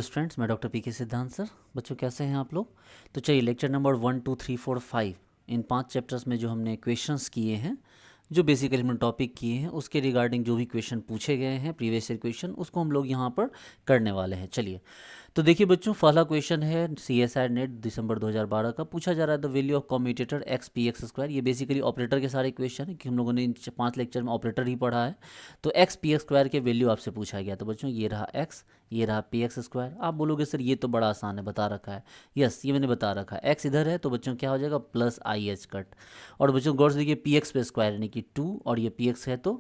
Students, मैं doctor P के सिद्धांत सर। बच्चों कैसे हैं आप लोग? तो चलिए लेक्चर नंबर 1 2 3 4 5 इन 5 चैप्टर्स में जो हमने क्वेश्चंस किए हैं, जो बेसिकली हमने टॉपिक किए हैं, उसके रिगार्डिंग जो भी क्वेश्चन पूछे गए हैं प्रीवियस ईयर क्वेश्चन, उसको हम लोग यहाँ पर करने वाले हैं। चलिए तो देखिए बच्चों, पहला क्वेश्चन है CSIR नेट दिसंबर 2012 का। पूछा जा रहा है the value of commutator x P x square. ये बेसिकली ऑपरेटर के सारे क्वेश्चन है कि हम लोगों ने इन 5 लेक्चर में ऑपरेटर ही पढ़ा है। तो एक्स पी एक्स स्क्वायर के वैल्यू आपसे पूछा गया। तो बच्चों ये रहा एक्स, ये रहा पी एक्स स्क्वायर। आप बोलोगे सर ये तो बड़ा आसान है, बता रखा है। यस, ये मैंने बता रखा है। एक्स इधर है तो बच्चों क्या हो जाएगा, प्लस आई एच कट। और बच्चों गौर से देखिए, पी एक्स पे स्क्वायर यानी कि 2, और ये पी एक्स है तो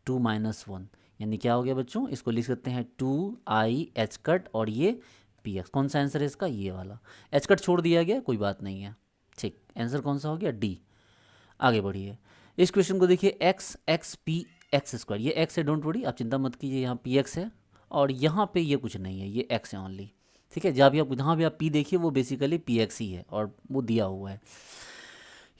2 - 1 यानी क्या हो गया बच्चों, इसको लिख सकते हैं 2i h कट और ये पी एक्स। कौन सा आंसर है इसका, ये वाला। एच कट छोड़ दिया गया, कोई बात नहीं है। ठीक, आंसर कौन सा हो गया, डी। आगे बढ़िए, इस क्वेश्चन को देखिए, x x P x square. ये एक्स है, डोंट वरी, आप चिंता मत कीजिए। यहाँ पी एक्स है और यहाँ पे ये कुछ नहीं है, ये एक्स है ओनली। ठीक है, जहाँ भी आप पी देखिए वो बेसिकली पी एक्स ही है और वो दिया हुआ है।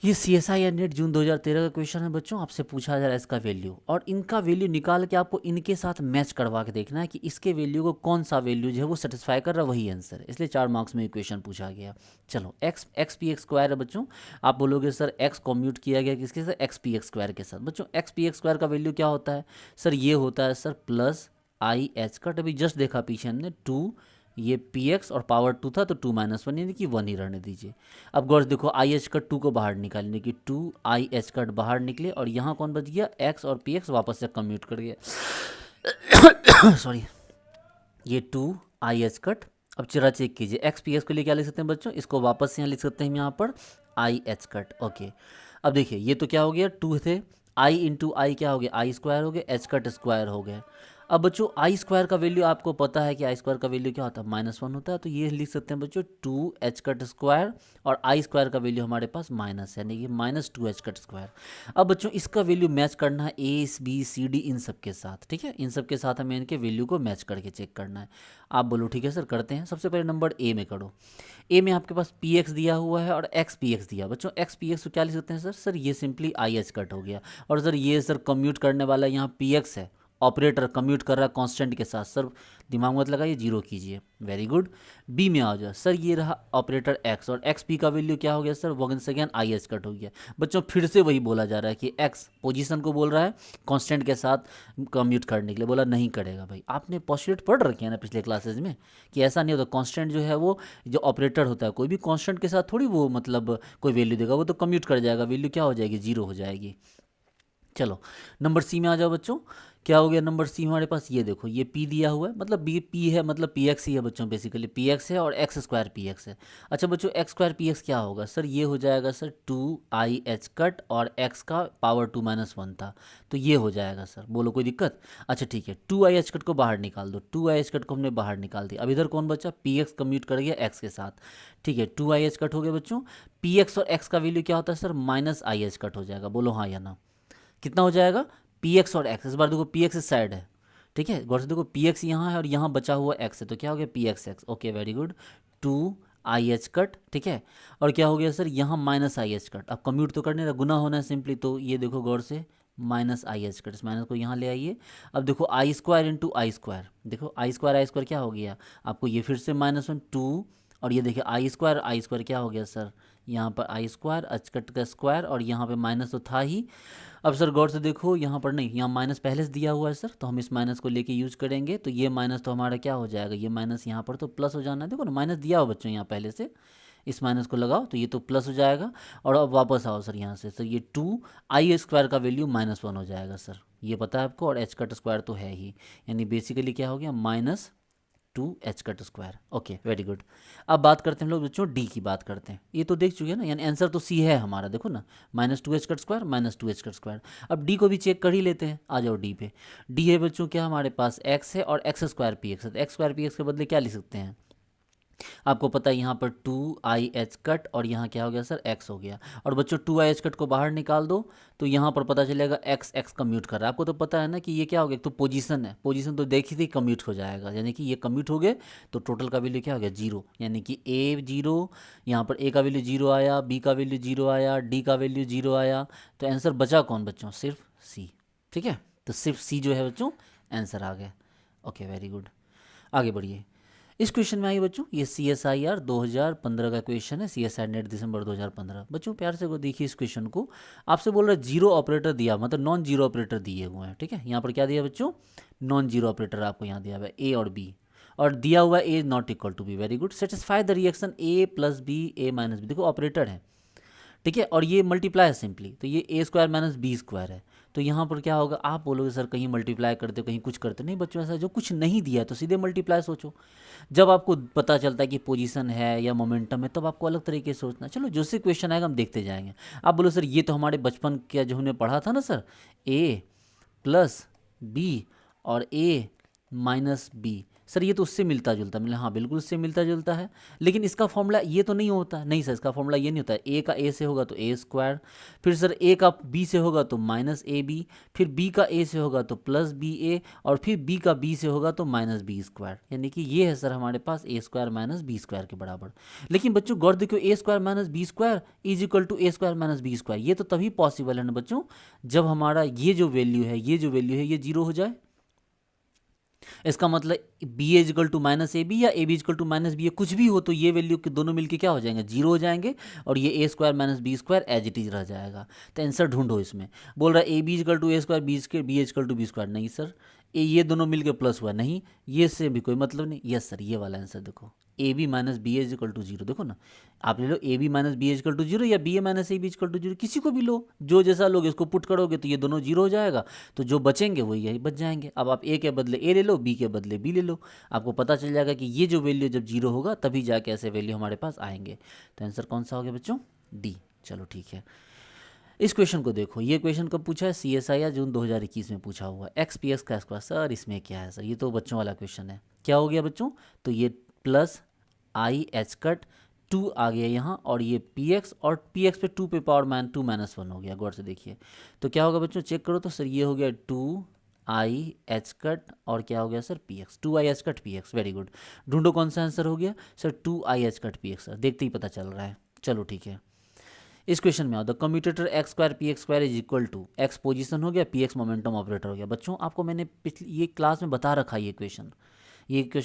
ये CSIR नेट जून 2013 का क्वेश्चन है बच्चों। आपसे पूछा जा रहा है इसका वैल्यू, और इनका वैल्यू निकाल के आपको इनके साथ मैच करवा के देखना है कि इसके वैल्यू को कौन सा वैल्यू जो है वो सेटिस्फाई कर रहा है, वही आंसर है। इसलिए 4 मार्क्स में ये क्वेश्चन पूछा गया। चलो, एक्स पी एक्स स्क्वायर है बच्चों। आप बोलोगे सर एक्स कॉम्यूट किया गया किसके साथ, एक्स पी एक्स स्क्वायर के साथ। बच्चों एक्स पी एक्स स्क्वायर का वैल्यू क्या होता है सर, ये होता है सर प्लस आई एच कट। अभी जस्ट देखा पीछे हमने 2, ये पी एक्स और पावर 2 था तो 2 - 1 यानी कि 1 ही रहने दीजिए। अब गौर से देखो, आई एच कट 2 को बाहर निकालने की 2 आई एच कट बाहर निकले, और यहाँ कौन बच गया, एक्स, और पी एक्स वापस से कम्यूट कर गया। सॉरी, ये 2 आई एच कट। अब जरा चेक कीजिए, एक्स पी एक्स के लिए क्या लिख सकते हैं बच्चों, इसको वापस से यहाँ लिख सकते हैं हम यहाँ पर आई एच कट। ओके, अब देखिए ये तो क्या हो गया, 2 थे, आई इंटू आई क्या हो गया, आई स्क्वायर हो गया, एच कट स्क्वायर हो गया। अब बच्चों आई स्क्वायर का वैल्यू आपको पता है कि आई स्क्वायर का वैल्यू क्या होता है, -1 होता है। तो ये लिख सकते हैं बच्चों 2 एच कट स्क्वायर, और आई स्क्वायर का वैल्यू हमारे पास माइनस है, यानी कि -2 एच कट स्क्वायर। अब बच्चों इसका वैल्यू मैच करना है ए बी सी डी इन सब के साथ। ठीक है, इन सब के साथ हमें इनके वैल्यू को मैच करके चेक करना है। आप बोलो ठीक है सर, करते हैं। सबसे पहले नंबर ए में करो। ए में आपके पास पी एक्स दिया हुआ है और एक्स पी एक्स दिया। बच्चों एक्स पी एक्स को क्या लिख सकते हैं सर, ये सिंपली आई एच कट हो गया। और सर ये सर कम्यूट करने वाला यहाँ पी एक्स है, ऑपरेटर कम्यूट कर रहा है कांस्टेंट के साथ। सर दिमाग मत लगाइए, जीरो कीजिए। Very good. बी में आ जाओ सर, ये रहा ऑपरेटर एक्स, और एक्स पी का वैल्यू क्या हो गया sir, once again i h cut हो गया। बच्चों फिर से वही बोला जा रहा है कि एक्स पोजीशन को बोल रहा है कांस्टेंट के साथ कम्यूट करने के लिए, बोला नहीं करेगा। भाई आपने पोस्टुलेट पढ़ रखे हैं ना पिछले क्लासेज में, कि ऐसा नहीं होता। कांस्टेंट जो है वो जो ऑपरेटर होता है, कोई भी कांस्टेंट के साथ थोड़ी वो मतलब कोई वैल्यू देगा, वो तो कम्यूट कर जाएगा, वैल्यू क्या हो जाएगी, जीरो हो जाएगी। चलो नंबर सी में आ जाओ बच्चों। क्या हो गया नंबर सी हमारे पास, ये देखो ये पी दिया हुआ है, मतलब बी पी है, मतलब पी एक्स ही है बच्चों। बेसिकली पी एक्स है और एक्स स्क्वायर पी एक्स है। अच्छा बच्चों, एक्स स्क्वायर पी एक्स क्या होगा सर, ये हो जाएगा सर 2 आई एच कट, और एक्स का पावर 2 - 1 था तो ये हो जाएगा सर। बोलो कोई दिक्कत? अच्छा ठीक है, 2 आई एच कट को बाहर निकाल दो। 2 आई एच कट को हमने बाहर निकाल दिया। अब इधर कौन बचा, पी एक्स कम्यूट कर गया एक्स के साथ। ठीक है, 2 आई एच कट हो गया बच्चों। पी एक्स और एक्स का वैल्यू क्या होता है sir, minus i h cut हो जाएगा। बोलो हाँ या ना, कितना हो जाएगा, पी एक्स और एक्स। इस बार देखो पी एक्स इस साइड है। ठीक है, गौर से देखो पी एक्स यहाँ है और यहाँ बचा हुआ एक्स है, तो क्या हो गया, P x x. Okay very good. 2 आई एच कट। ठीक है, और क्या हो गया सर, यहाँ माइनस आई एच कट। अब कम्यूट तो करने रहा, गुना होना है सिंपली, तो ये देखो गौर से माइनस आई एच कट, इस माइनस को यहाँ ले आइए। अब देखो आई स्क्वायर इंटू आई स्क्वायर, देखो आई स्क्वायर क्या हो गया आपको, ये फिर से -1 2, और ये देखिए आई स्क्वायर क्या हो गया सर, यहाँ पर आई स्क्वायर एच कट का स्क्वायर, और यहाँ पे माइनस तो था ही। अब सर गौर से देखो, यहाँ पर नहीं, यहाँ माइनस पहले से दिया हुआ है सर, तो हम इस माइनस को लेके यूज करेंगे। तो ये माइनस तो हमारा क्या हो जाएगा, ये माइनस यहाँ पर तो प्लस हो जाना है। देखो ना माइनस दिया हुआ बच्चों यहाँ पहले से, इस माइनस को लगाओ तो ये तो प्लस हो जाएगा। और अब वापस आओ सर यहाँ से, सर ये 2 आई स्क्वायर का वैल्यू -1 हो जाएगा सर, ये पता है आपको, और एच कट स्क्वायर तो है ही, यानी बेसिकली क्या हो गया, -2 H cut square. Okay very good. अब बात करते हैं हम लोग बच्चों डी की बात करते हैं। ये तो देख चुके हैं ना, यानी आंसर तो सी है हमारा, देखो ना, -2 H cut square -2 H cut square. अब डी को भी चेक कर ही लेते हैं, आ जाओ डी पे। डी है बच्चों क्या, हमारे पास एक्स है और एक्स स्क्वायर पी एक्स है। तो एक्स स्क्वायर पी एक्स के बदले क्या लिख सकते हैं, आपको पता है यहाँ पर 2 आई एच कट, और यहाँ क्या हो गया सर, एक्स हो गया। और बच्चों 2 आई एच कट को बाहर निकाल दो, तो यहाँ पर पता चलेगा एक्स एक्स कम्यूट कर रहा है। आपको तो पता है ना कि ये क्या हो गया, तो पोजीशन है, पोजीशन तो देखी थी कम्यूट हो जाएगा, यानी कि ये कम्यूट हो गए तो टोटल का वैल्यू क्या हो गया, जीरो। यानी कि ए जीरो, यहाँ पर ए का वैल्यू जीरो आया, बी का वैल्यू जीरो आया, डी का वैल्यू जीरो आया। तो आंसर बचा कौन बच्चों, सिर्फ सी। ठीक है, तो सिर्फ सी जो है बच्चों आंसर आ गया। ओके वेरी गुड, आगे बढ़िए। इस क्वेश्चन में आइए बच्चों, ये CSIR 2015 का क्वेश्चन है, CSIR नेट दिसंबर 2015। बच्चों प्यार से को देखिए इस क्वेश्चन को, आपसे बोल रहा है जीरो ऑपरेटर दिया, मतलब नॉन जीरो ऑपरेटर दिए हुए हैं। ठीक है, यहाँ पर क्या दिया बच्चों, नॉन जीरो ऑपरेटर आपको यहाँ दिया हुआ है A और B, और दिया हुआ A not equal to B। Very good, satisfy the reaction A plus B A minus B। देखो ऑपरेटर है, ठीक है, और ये मल्टीप्लाई है सिंपली, तो ये A square minus B square है। तो यहाँ पर क्या होगा, आप बोलोगे सर कहीं मल्टीप्लाई करते हो कहीं कुछ करते, नहीं बच्चों, ऐसा जो कुछ नहीं दिया है तो सीधे मल्टीप्लाई सोचो। जब आपको पता चलता है कि पोजीशन है या मोमेंटम है तब आपको अलग तरीके से सोचना। चलो जो से क्वेश्चन आएगा हम देखते जाएंगे। आप बोलो सर ये तो हमारे बचपन का जो हमने पढ़ा था ना सर, A प्लस B और A माइनस B, सर ये तो उससे मिलता जुलता मिला, हाँ बिल्कुल उससे मिलता जुलता है, लेकिन इसका फॉर्मूला ये तो नहीं होता। नहीं सर, इसका फॉर्मूला ये नहीं होता है, A का A से होगा तो A स्क्वायर, फिर सर A का B से होगा तो माइनस AB, फिर B का A से होगा तो प्लस BA, और फिर B का B से होगा तो माइनस B स्क्वायर। यानी कि ये है सर हमारे पास A square minus B square के बराबर। लेकिन बच्चों गौर देखो, A square minus B square is equal to A square minus B square, ये तो तभी पॉसिबल है ना बच्चों जब हमारा ये जो वैल्यू है ये जीरो हो जाए। इसका मतलब B as equal to minus A B या A B equal to minus B, कुछ भी हो तो ये वैल्यू के दोनों मिलके क्या हो जाएंगे, जीरो हो जाएंगे, और ये A square minus B square as it is रह जाएगा। तो आंसर ढूंढो इसमें। बोल रहा है A B equal to A square B equal to B square, नहीं सर, ये दोनों मिलके प्लस हुआ, नहीं, ये से भी कोई मतलब नहीं। यस सर, ये वाला आंसर देखो, A B minus B as equal to zero. देखो ना, आप ले लो A B minus B as equal to zero या B A minus A B equal to zero, किसी को भी लो, जो जैसा लोगे इसको पुट करोगे तो ये दोनों जीरो हो जाएगा, तो जो बचेंगे वही यही बच जाएंगे। अब आप ए के बदले ए ले लो, बी के बदले बी ले लो, आपको पता चल जाएगा कि ये जो वैल्यू जब जीरो होगा तभी जाके ऐसे वैल्यू हमारे पास आएंगे। तो आंसर कौन सा हो गया बच्चों, डी। चलो ठीक है, इस क्वेश्चन को देखो, ये क्वेश्चन कब पूछा है, CSIR जून 2021 में पूछा हुआ है। एक्स पी एक्स का स्क्वायर, सर इसमें क्या है सर, ये तो बच्चों वाला क्वेश्चन है। क्या हो गया बच्चों, तो ये प्लस आई एच कट 2 आ गया यहाँ, और ये पी एक्स, और पी एक्स पे 2 पे पावर मान 2 माइनस 1 हो गया। गौर से देखिए तो क्या होगा बच्चों, चेक करो तो सर ये हो गया 2 आई एच कट, और क्या हो गया सर पी एक्स, 2 आई h cut P x. Very good, ढूंढो कौन सा आंसर हो गया सर, 2 आई h cut P x. Sir देखते ही पता चल रहा है। चलो ठीक है, इस क्वेश्चन में आओ, the commutator x square p x square is equal to, x position हो गया, पी एक्स मोमेंटम ऑपरेटर हो गया। बच्चों आपको मैंने पिछली ये क्लास में बता रखा है ये क्वेश्चन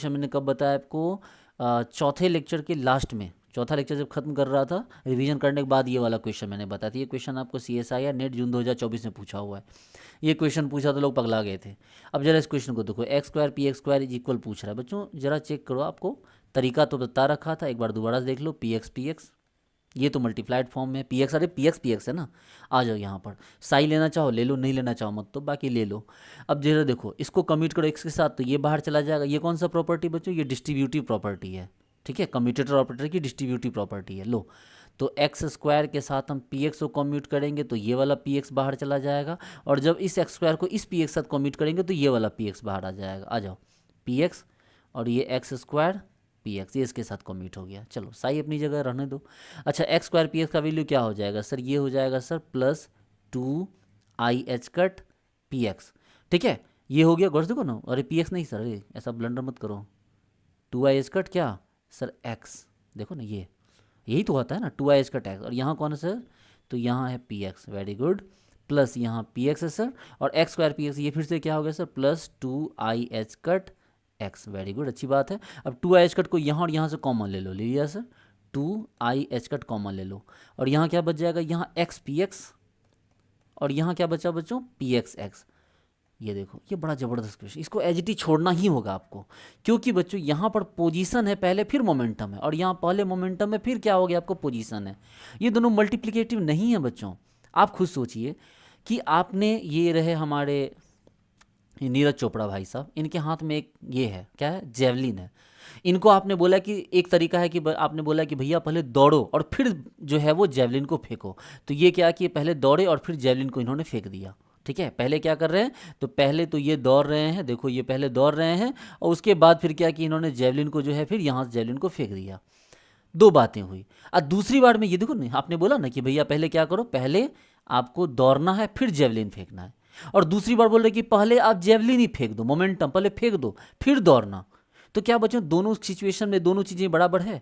मैंने कब बताया आपको, चौथे लेक्चर के लास्ट में, चौथा लेक्चर जब खत्म कर रहा था रिवीजन करने के बाद ये वाला क्वेश्चन मैंने बताया था। ये क्वेश्चन आपको CSIR नेट जून 2024 में पूछा हुआ है। ये क्वेश्चन पूछा तो लोग पगला गए थे। अब जरा इस क्वेश्चन को देखो, x square p x square is equal पूछ रहा है। बच्चों जरा चेक करो, आपको तरीका तो बता रखा था, एक बार दोबारा देख लो। पी एक्स ये तो मल्टीप्लाइड फॉर्म में पी एक्स, अरे पी एक्स है ना, आ जाओ यहाँ पर, साई लेना चाहो ले लो, नहीं लेना चाहो मत, तो बाकी ले लो। अब जरा देखो इसको कम्यूट करो एक्स के साथ तो ये बाहर चला जाएगा। ये कौन सा प्रॉपर्टी बच्चों, ये डिस्ट्रीब्यूटिव प्रॉपर्टी है। ठीक है, कम्यूटेटर ऑपरेटर की डिस्ट्रीब्यूटिव प्रॉपर्टी है। लो तो एक्स स्क्वायर के साथ हम पी एक्स को कम्यूट करेंगे तो ये वाला पी एक्स बाहर चला जाएगा, और जब इस एक्स स्क्वायर को इस पी एक्स साथ कम्यूट करेंगे तो ये वाला पी एक्स बाहर आ जाएगा। आ जाओ, पी एक्स और ये एक्स स्क्वायर पी एक्स, ये इसके साथ कम्यूट हो गया। चलो साई अपनी जगह रहने दो। अच्छा, एक्स स्क्वायर पी एक्स का वैल्यू क्या हो जाएगा सर, ये हो जाएगा सर प्लस 2 आई एच कट पी एक्स। ठीक है, ये हो गया। गौर से देखो ना, अरे पी एक्स नहीं सर, अरे ऐसा ब्लंडर मत करो, 2 आई एच कट क्या सर एक्स, देखो ना ये यही तो होता है ना, 2 आई एच कट एक्स, और यहाँ कौन है सर, तो यहाँ है P x. Very good, plus यहाँ पी एक्स है सर, और एक्स स्क्वायर पी एक्स, ये फिर से क्या हो गया सर प्लस 2 आई h cut x. Very good, अच्छी बात है। अब 2 आई एच कट को यहाँ और यहाँ से कॉमन ले लो, ले लिया सर, 2 आई एच कट कॉमन ले लो, और यहाँ क्या बच जाएगा, यहाँ एक्स पी एक्स, और यहाँ क्या बचा बच्चों, पी एक्स एक्स। ये देखो, ये बड़ा ज़बरदस्त क्वेश्चन, इसको एज इट इज छोड़ना ही होगा आपको, क्योंकि बच्चों यहाँ पर पोजीशन है पहले, फिर मोमेंटम है, और यहाँ पहले मोमेंटम है, फिर क्या हो गया आपको पोजीशन है। ये दोनों मल्टीप्लिकेटिव नहीं है बच्चों। आप खुद सोचिए कि आपने, ये रहे हमारे नीरज चोपड़ा भाई साहब, इनके हाथ में एक ये है, क्या है, जेवलिन है। इनको आपने बोला कि एक तरीका है कि आपने बोला कि भैया पहले दौड़ो और फिर जो है वो जेवलिन को फेंको, तो ये क्या कि पहले दौड़े और फिर जेवलिन को इन्होंने फेंक दिया। ठीक है, पहले क्या कर रहे हैं, तो पहले तो ये दौड़ रहे हैं, देखो ये पहले दौड़ रहे हैं, और उसके बाद फिर क्या कि इन्होंने जेवलिन को जो है फिर यहाँ से जेवलिन को फेंक दिया। दो बातें हुई। अब दूसरी बार में ये देखो ना, आपने बोला ना कि भैया पहले क्या करो, पहले आपको दौड़ना है फिर जेवलिन फेंकना है, और दूसरी बार बोल रहे कि पहले आप जेवलिन ही फेंक दो, मोमेंटम पहले फेंक दो फिर दौड़ना। तो क्या बच्चों दोनों सिचुएशन में दोनों चीज़ें बराबर है?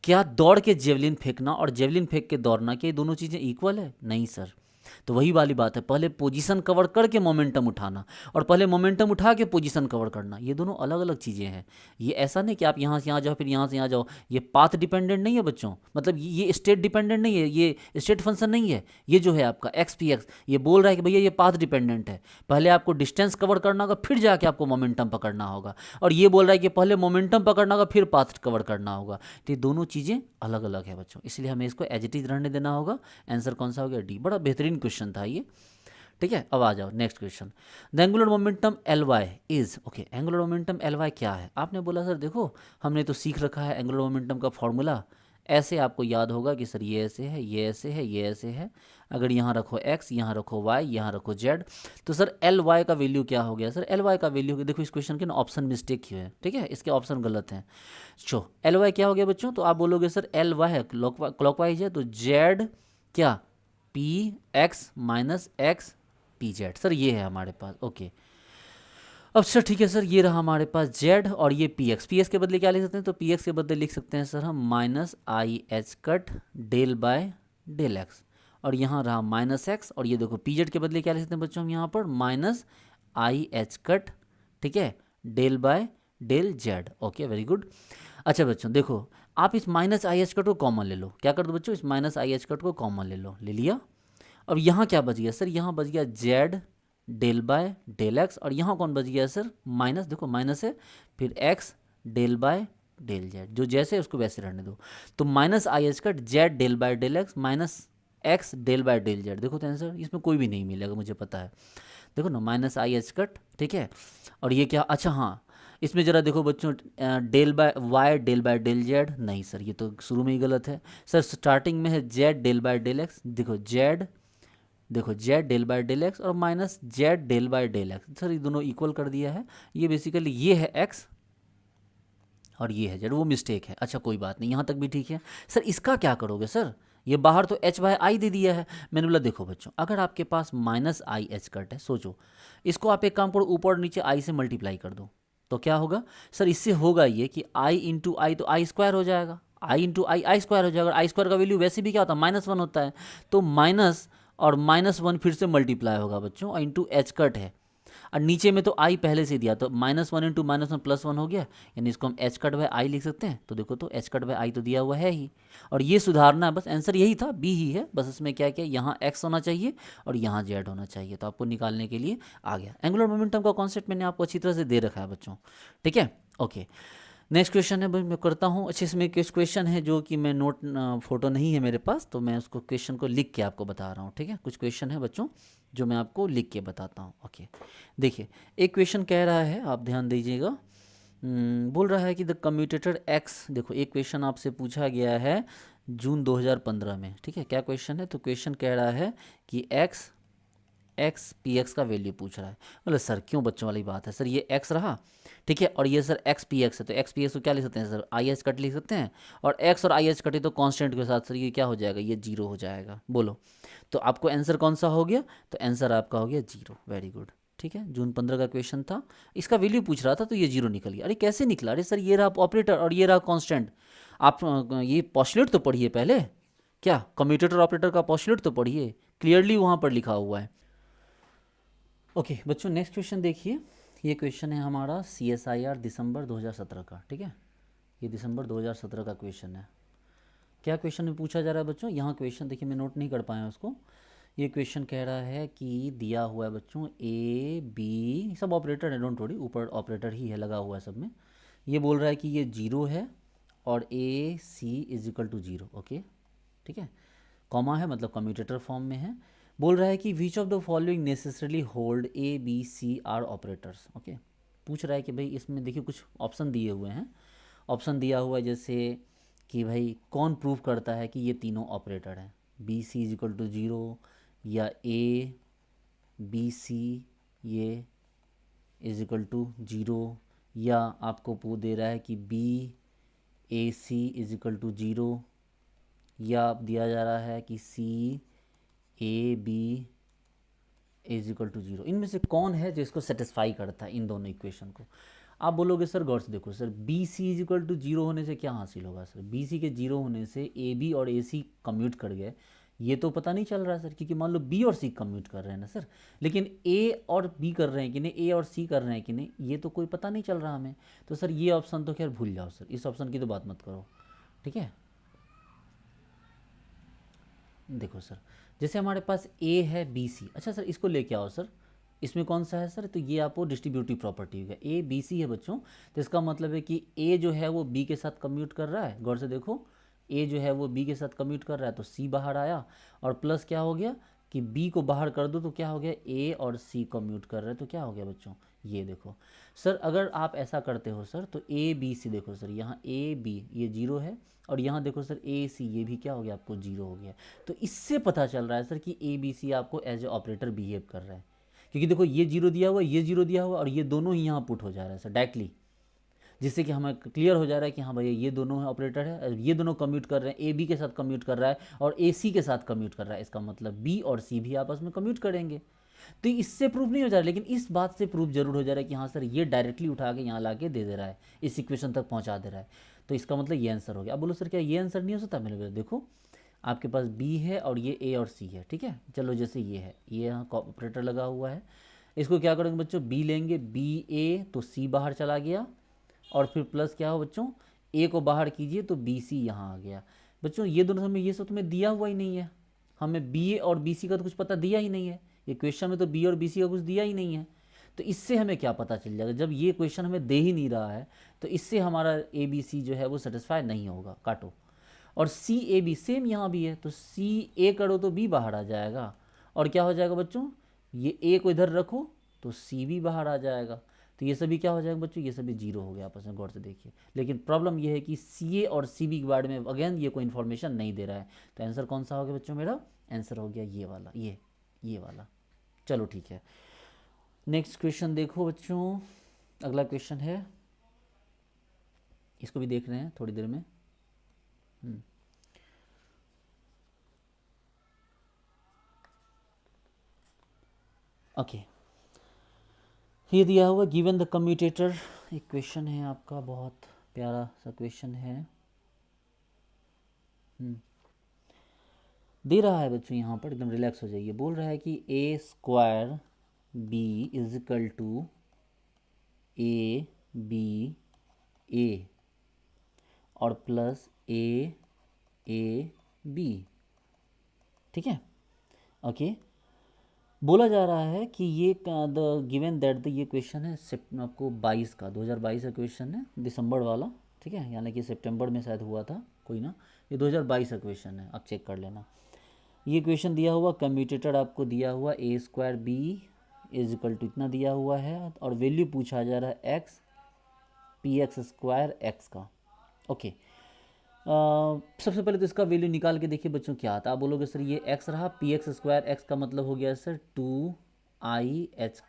क्या दौड़ के जेवलिन फेंकना और जेवलिन फेंक के दौड़ना, क्या दोनों चीज़ें इक्वल है? नहीं सर। तो वही वाली बात है, पहले पोजीशन कवर करके मोमेंटम उठाना और पहले मोमेंटम उठा के पोजीशन कवर करना, ये दोनों अलग अलग चीज़ें हैं। ये ऐसा नहीं कि आप यहाँ से यहाँ जाओ फिर यहाँ से यहाँ जाओ, ये पाथ डिपेंडेंट नहीं है बच्चों, मतलब ये स्टेट डिपेंडेंट नहीं है, ये स्टेट फंक्शन नहीं है। ये जो है आपका एक्स पी एक्स, ये बोल रहा है कि भैया ये पाथ डिपेंडेंट है, पहले आपको डिस्टेंस कवर करना होगा फिर जाके आपको मोमेंटम पकड़ना होगा, और ये बोल रहा है कि पहले मोमेंटम पकड़ना होगा फिर पाथ कवर करना होगा। तो ये दोनों चीज़ें अलग अलग है बच्चों, इसलिए हमें इसको एज इट इज रहने देना होगा। आंसर कौन सा हो गया? डी। बड़ा बेहतरीन क्वेश्चन था ये, ठीक है। अब आ जाओ next question. The angular momentum L y is, okay, angular momentum L y क्या है? आपने बोला सर देखो हमने तो सीख रखा है एंगुलर मोमेंटम का फॉर्मूला, ऐसे आपको याद होगा कि सर ये ऐसे है, ये ऐसे है, ये ऐसे है, अगर यहाँ रखो x, यहाँ रखो y, यहाँ रखो z, तो सर एल वाई का वैल्यू क्या हो गया? सर एल वाई का वैल्यू, देखो इस क्वेश्चन के ना ऑप्शन मिस्टेक ही है, ठीक है, इसके ऑप्शन गलत हैं। चो एल वाई क्या हो गया बच्चों? तो आप बोलोगे सर एल वाई है क्लॉकवाइज है, तो z क्या P x minus x P Z, sir ये है हमारे पास, ओके। अब सर ठीक है सर, ये रहा हमारे पास z और ये पी एक्स के बदले क्या लिख सकते हैं? तो पी एक्स के बदले लिख सकते हैं सर हम minus i h cut del by del x, और यहाँ रहा माइनस एक्स, और ये देखो पी जेड के बदले क्या लिख सकते हैं बच्चों हम यहाँ पर? माइनस आई एच कट, ठीक है, del by del z, okay very good. अच्छा बच्चों देखो, आप इस माइनस आई एच कट को कॉमन ले लो, क्या कर दो बच्चों? इस माइनस आई एच कट को कॉमन ले लो, ले लिया। अब यहाँ क्या बच गया सर? यहाँ बच गया z del by del x, और यहाँ कौन बच गया सर? माइनस, देखो माइनस है, फिर x del by del z, जो जैसे है उसको वैसे रहने दो। तो minus i h cut z del by del x minus x del by del z, देखो तो आंसर इसमें कोई भी नहीं मिलेगा, मुझे पता है। देखो ना माइनस आई एच कट, ठीक है, और ये क्या? अच्छा हाँ, इसमें ज़रा देखो बच्चों, del by y del by del z, नहीं सर ये तो शुरू में ही गलत है सर, स्टार्टिंग में है z del by del x, देखो जेड, देखो z del by del x और minus z del by del x, sir ये दोनों इक्वल कर दिया है, ये बेसिकली ये है एक्स और ये है जेड, वो मिस्टेक है। अच्छा कोई बात नहीं, यहाँ तक भी ठीक है। सर इसका क्या करोगे सर? ये बाहर तो एच बाय आई दे दिया है, मैंने बोला देखो बच्चों अगर आपके पास माइनस आई एच कट है, सोचो इसको आप एक काम करो, ऊपर और नीचे आई से मल्टीप्लाई कर दो, तो क्या होगा सर? इससे होगा ये कि आई इंटू आई, तो आई स्क्वायर हो जाएगा, आई इंटू आई आई स्क्वायर हो जाएगा, आई स्क्वायर का वैल्यू वैसे भी क्या होता है? माइनस वन होता है, तो माइनस और माइनस वन फिर से मल्टीप्लाई होगा बच्चों, और इंटू एच कट है, और नीचे में तो आई पहले से दिया, तो minus one into minus one plus one हो गया, यानी इसको हम एच कट बाय आई लिख सकते हैं। तो देखो तो एच कट बाय आई तो दिया हुआ है ही, और ये सुधारना है बस, आंसर यही था, बी ही है बस, इसमें क्या क्या यहाँ एक्स होना चाहिए और यहाँ जेड होना चाहिए, तो आपको निकालने के लिए आ गया। एंगुलर मोमेंटम का कॉन्सेप्ट मैंने आपको अच्छी तरह से दे रखा है बच्चों, ठीक है, ओके। नेक्स्ट क्वेश्चन है भाई, मैं करता हूँ। अच्छे इसमें क्वेश्चन है जो कि मैं नोट फोटो नहीं है मेरे पास, तो मैं उसको क्वेश्चन को लिख के आपको बता रहा हूँ, ठीक है। कुछ क्वेश्चन है बच्चों जो मैं आपको लिख के बताता हूँ, ओके। देखिए एक क्वेश्चन कह रहा है, आप ध्यान दीजिएगा, बोल रहा है कि द कम्यूटेटर एक्स, देखो एक क्वेश्चन आपसे पूछा गया है जून 2015 में, ठीक है। क्या क्वेश्चन है? तो क्वेश्चन कह रहा है कि एक्स एक्स पी एक्स का वैल्यू पूछ रहा है। बोले सर क्यों, बच्चों वाली बात है सर, ये एक्स रहा, ठीक है, और ये सर एक्स पी एक्स है, तो एक्स पी एक्स को क्या लिख सकते हैं सर? आई एच कट लिख सकते हैं, और एक्स और आई एच कटे तो कांस्टेंट के साथ, सर ये क्या हो जाएगा? ये जीरो हो जाएगा, बोलो। तो आपको आंसर कौन सा हो गया? तो आंसर आपका हो गया जीरो, वेरी गुड, ठीक है। जून 15 का क्वेश्चन था, इसका वैल्यू पूछ रहा था, तो ये जीरो निकल गया। अरे कैसे निकला? अरे सर ये रहा ऑपरेटर और ये रहा कांस्टेंट। आप ये पॉस्टुलेट तो पढ़िए पहले, क्या कम्यूटेटर ऑपरेटर का पॉस्टुलेट तो पढ़िए, क्लियरली वहाँ पर लिखा हुआ है। ओके बच्चों नेक्स्ट क्वेश्चन देखिए, ये क्वेश्चन है हमारा CSIR दिसंबर 2017 का, ठीक है, ये दिसंबर 2017 का क्वेश्चन है। क्या क्वेश्चन में पूछा जा रहा है बच्चों? यहाँ क्वेश्चन देखिए, मैं नोट नहीं कर पाया उसको। ये क्वेश्चन कह रहा है कि दिया हुआ है बच्चों ए बी, सब ऑपरेटर है, डोंट वरी, ऊपर ऑपरेटर ही है लगा हुआ है सब में। ये बोल रहा है कि ये जीरो है और A C is equal to zero, okay, ठीक है, कॉमा है मतलब कम्यूटेटर फॉर्म में है। बोल रहा है कि which of the following necessarily hold A B C are operators, okay. पूछ रहा है कि भाई इसमें देखिए कुछ ऑप्शन दिए हुए हैं, ऑप्शन दिया हुआ है जैसे कि भाई कौन प्रूव करता है कि ये तीनों ऑपरेटर हैं, B C is equal to zero, या ए बी सी ये इज इक्वल टू जीरो, या आपको दे रहा है कि B A C is equal to zero, या दिया जा रहा है कि C A B is equal to zero. इनमें से कौन है जो इसको सेटिस्फाई करता है इन दोनों इक्वेशन को? आप बोलोगे सर गौर से देखो sir, B C is equal to zero होने से क्या हासिल होगा सर? बी सी के जीरो होने से ए बी और ए सी कम्यूट कर गए, ये तो पता नहीं चल रहा है सर, क्योंकि मान लो बी और सी कम्यूट कर रहे हैं ना सर, लेकिन ए और बी कर रहे हैं कि नहीं, ए और सी कर रहे हैं कि नहीं, ये तो कोई पता नहीं चल रहा हमें। तो सर ये ऑप्शन तो खैर भूल जाओ सर, इस ऑप्शन की तो बात मत करो, ठीक है। देखो सर, जैसे हमारे पास ए है बी सी, अच्छा सर इसको लेके आओ सर, इसमें कौन सा है सर, तो ये आपको डिस्ट्रीब्यूटिव प्रॉपर्टी होगा, ए बी सी है बच्चों, तो इसका मतलब है कि ए जो है वो बी के साथ कम्यूट कर रहा है, गौर से देखो, ए जो है वो बी के साथ कम्यूट कर रहा है, तो सी बाहर आया, और प्लस क्या हो गया कि बी को बाहर कर दो तो क्या हो गया, ए और सी कम्यूट कर रहे हैं, तो क्या हो गया बच्चों, ये देखो सर, अगर आप ऐसा करते हो सर तो ए बी सी, देखो सर यहाँ ए बी ये जीरो है, और यहाँ देखो सर ए सी ये भी क्या हो गया आपको जीरो हो गया। तो इससे पता चल रहा है सर कि ए बी सी आपको एज ए ऑपरेटर बिहेव कर रहा है, क्योंकि देखो ये जीरो दिया हुआ, ये जीरो दिया हुआ, और ये दोनों ही यहाँ पुट हो जा रहा है सर डायरेक्टली, जिससे कि हमें क्लियर हो जा रहा है कि हाँ भैया ये दोनों ऑपरेटर है, ये दोनों कम्यूट कर रहे हैं, ए बी के साथ कम्यूट कर रहा है और ए सी के साथ कम्यूट कर रहा है, इसका मतलब बी और सी भी आपस में कम्यूट करेंगे। तो इससे प्रूफ नहीं हो जा रहा, लेकिन इस बात से प्रूफ जरूर हो जा रहा है कि हाँ सर ये डायरेक्टली उठा के यहाँ ला के दे रहा है, इस इक्वेशन तक पहुँचा दे रहा है, तो इसका मतलब ये आंसर हो गया। अब बोलो सर क्या ये आंसर नहीं हो सकता मेरे, देखो आपके पास बी है और ये ए और सी है, ठीक है, चलो जैसे ये है, ये यहाँ ऑपरेटर लगा हुआ है, इसको क्या करेंगे बच्चों, बी लेंगे, बी ए तो सी बाहर चला गया, और फिर प्लस क्या हो बच्चों, ए को बाहर कीजिए तो बी सी यहाँ आ गया। बच्चों ये दोनों हमें, ये सब तुम्हें दिया हुआ ही नहीं है, हमें बी ए और बी सी का तो कुछ पता दिया ही नहीं है, ये क्वेश्चन में तो बी और बी सी का कुछ दिया ही नहीं है, तो इससे हमें क्या पता चल जाएगा, जब ये क्वेश्चन हमें दे ही नहीं रहा है तो इससे हमारा ए बी सी जो है वो सेटिस्फाई नहीं होगा, काटो। और सी ए बी सेम यहाँ भी है, तो सी ए करो तो बी बाहर आ जाएगा, और क्या हो जाएगा बच्चों, ये ए को इधर रखो तो सी भी बाहर आ जाएगा, तो ये सभी क्या हो जाएगा बच्चों, ये सभी जीरो हो गया आपस में, गौर से देखिए। लेकिन प्रॉब्लम ये है कि सी ए और सी बी के बारे में अगेन ये कोई इन्फॉर्मेशन नहीं दे रहा है, तो आंसर कौन सा हो गया बच्चों, मेरा आंसर हो गया ये वाला, ये वाला। चलो ठीक है, नेक्स्ट क्वेश्चन देखो बच्चों, अगला क्वेश्चन है, इसको भी देख रहे हैं थोड़ी देर में। ओके, ये दिया हुआ गिवन द कम्यूटेटर, एक क्वेश्चन है आपका, बहुत प्यारा सा क्वेश्चन है, दे रहा है बच्चों यहाँ पर, एकदम रिलैक्स हो जाइए, बोल रहा है कि A square B is equal to A B A और प्लस ए बी, ठीक है। ओके, बोला जा रहा है कि ये द गिवन दैट द, ये क्वेश्चन है आपको 22 का, 2022 का क्वेश्चन है, दिसंबर वाला, ठीक है, यानी कि सितंबर में शायद हुआ था कोई ना, ये 2022 का क्वेश्चन है, आप चेक कर लेना। ये क्वेश्चन दिया हुआ, कम्यूटेटर आपको दिया हुआ A square B is equal to इतना दिया हुआ है, और वैल्यू पूछा जा रहा है x P x square x का। ओके, सबसे पहले तो इसका वैल्यू निकाल के देखिए बच्चों क्या आता है। आप बोलोगे सर ये x रहा, पी एक्स स्क्वायर एक्स का मतलब हो गया sir 2i h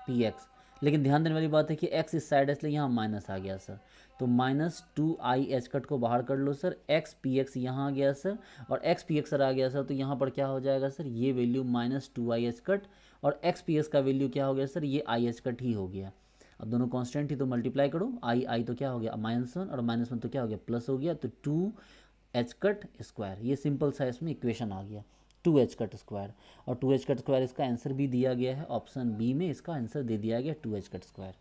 P x, लेकिन ध्यान देने वाली बात है कि x इस साइड है इसलिए यहाँ माइनस आ गया सर, तो -2i h को बाहर कर लो सर, x पी एक्स यहाँ आ गया सर, और x पी एक्स आ गया सर, तो यहाँ पर क्या हो जाएगा सर, ये वैल्यू -2i h, और x पी एक्स का वैल्यू क्या हो गया सर, ये i h ही हो गया। अब दोनों कांस्टेंट ही तो मल्टीप्लाई करो, आई तो क्या हो गया -1 और -1 तो क्या हो गया प्लस हो गया, तो 2h स्क्वायर, ये सिंपल सा इसमें इक्वेशन आ गया 2h स्क्वायर, और 2h स्क्वायर इसका आंसर भी दिया गया है, ऑप्शन बी में इसका आंसर दे दिया गया 2h स्क्वायर,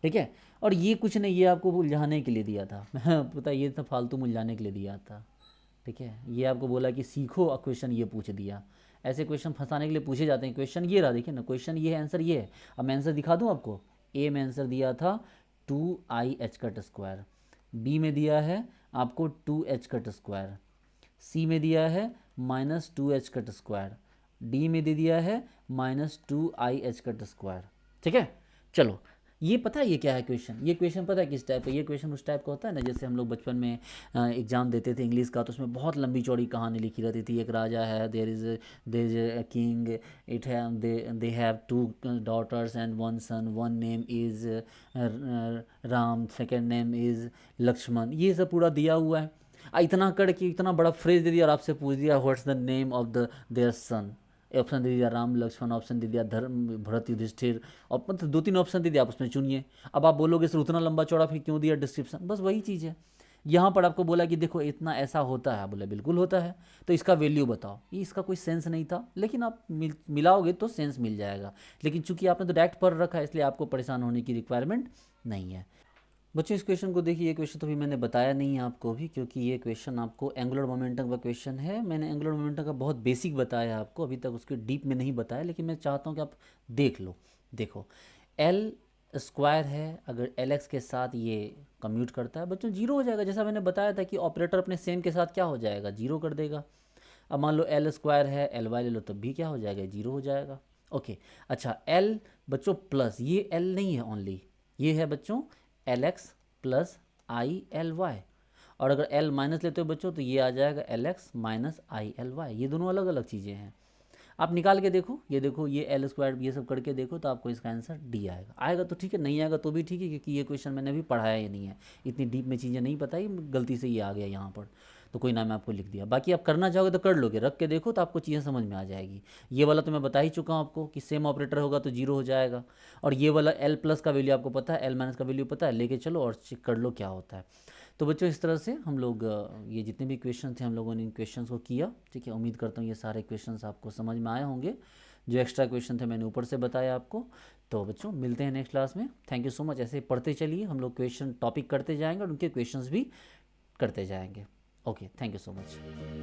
ठीक है। और ये कुछ नहीं, ये आपको उलझाने के लिए दिया था पता, ये था फालतू उलझाने के लिए दिया था, ठीक है, ये आपको बोला कि सीखो, क्वेश्चन ये पूछ दिया, ऐसे क्वेश्चन फंसाने के लिए पूछे जाते हैं। क्वेश्चन ये रहा, देखिए ना, क्वेश्चन ये है, आंसर ये है। अब मैं आंसर दिखा दूँ आपको, ए में आंसर दिया था 2i h², बी में दिया है आपको 2h स्क्वायर, सी में दिया है -2h स्क्वायर, डी में दे दिया है -2i स्क्वायर, ठीक है। चलो, ये पता है ये क्या है क्वेश्चन, ये क्वेश्चन पता है किस टाइप का, ये क्वेश्चन उस टाइप का होता है ना, जैसे हम लोग बचपन में एग्ज़ाम देते थे इंग्लिश का, तो उसमें बहुत लंबी चौड़ी कहानी लिखी रहती थी, एक राजा है, there is a king, it है, they have 2 daughters and 1 son, one name is Ram, second name is Lakshman, ये सब पूरा दिया हुआ है। इतना करके इतना बड़ा फ्रेज दे दिया और आपसे पूछ दिया what's the name of their देयर सन, ऑप्शन दे दिया राम लक्ष्मण, ऑप्शन दे दिया धर्म भरत युधिष्ठिर, और मतलब 2-3 ऑप्शन दे दिया, आप उसमें चुनिए। अब आप बोलोगे सर उतना लंबा चौड़ा फिर क्यों दिया डिस्क्रिप्शन, बस वही चीज़ है, यहाँ पर आपको बोला कि देखो इतना ऐसा होता है, बोला बिल्कुल होता है, तो इसका वैल्यू बताओ। ये इसका कोई सेंस नहीं था, लेकिन आप मिलाओगे तो सेंस मिल जाएगा। लेकिन चूंकि आपने तो डायरेक्ट पढ़ रखा है, इसलिए आपको परेशान होने की रिक्वायरमेंट नहीं है। बच्चों इस क्वेश्चन को देखिए, ये क्वेश्चन तो भी मैंने बताया नहीं है आपको भी, क्योंकि ये क्वेश्चन आपको एंगुलर मोमेंटम का क्वेश्चन है। मैंने एंगुलर मोमेंटम का बहुत बेसिक बताया आपको, अभी तक उसके डीप में नहीं बताया, लेकिन मैं चाहता हूँ कि आप देख लो। देखो एल स्क्वायर है, अगर एल एक्स के साथ ये कम्यूट करता है बच्चों, जीरो हो जाएगा। जैसा मैंने बताया था कि ऑपरेटर अपने सेम के साथ क्या हो जाएगा, जीरो कर देगा। अब मान लो एल स्क्वायर है, एल वाई ले लो, तब भी क्या हो जाएगा, जीरो हो जाएगा। ओके अच्छा, एल बच्चों प्लस, ये एल नहीं है ओनली, ये है बच्चों L x plus i L y. और अगर एल माइनस लेते हो बच्चों तो ये आ जाएगा L x minus i L y. ये दोनों अलग अलग चीज़ें हैं, आप निकाल के देखो। ये देखो ये एल स्क्वायर ये सब करके देखो, तो आपको इसका आंसर डी आएगा। आएगा तो ठीक है, नहीं आएगा तो भी ठीक है, क्योंकि ये क्वेश्चन मैंने अभी पढ़ाया ही नहीं है, इतनी डीप में चीज़ें नहीं पता ही, गलती से ये आ गया यहाँ पर, तो कोई ना मैं आपको लिख दिया। बाकी आप करना चाहोगे तो कर लोगे, रख के देखो तो आपको चीज़ें समझ में आ जाएगी। ये वाला तो मैं बता ही चुका हूँ आपको कि सेम ऑपरेटर होगा तो जीरो हो जाएगा। और ये वाला एल प्लस का वैल्यू आपको पता है, एल माइनस का वैल्यू पता है, लेके चलो और चेक कर लो क्या होता है। तो बच्चों इस तरह से हम लोग ये जितने भी क्वेश्चन थे हम लोगों ने इन क्वेश्चंस को किया। ठीक है, उम्मीद करता हूँ ये सारे क्वेश्चंस आपको समझ में आए होंगे। जो एक्स्ट्रा क्वेश्चन थे मैंने ऊपर से बताया आपको। तो बच्चों मिलते हैं नेक्स्ट क्लास में। Thank you so much. ऐसे पढ़ते चलिए, हम लोग क्वेश्चन टॉपिक करते जाएंगे और उनके क्वेश्चंस भी करते जाएंगे। Okay, thank you so much.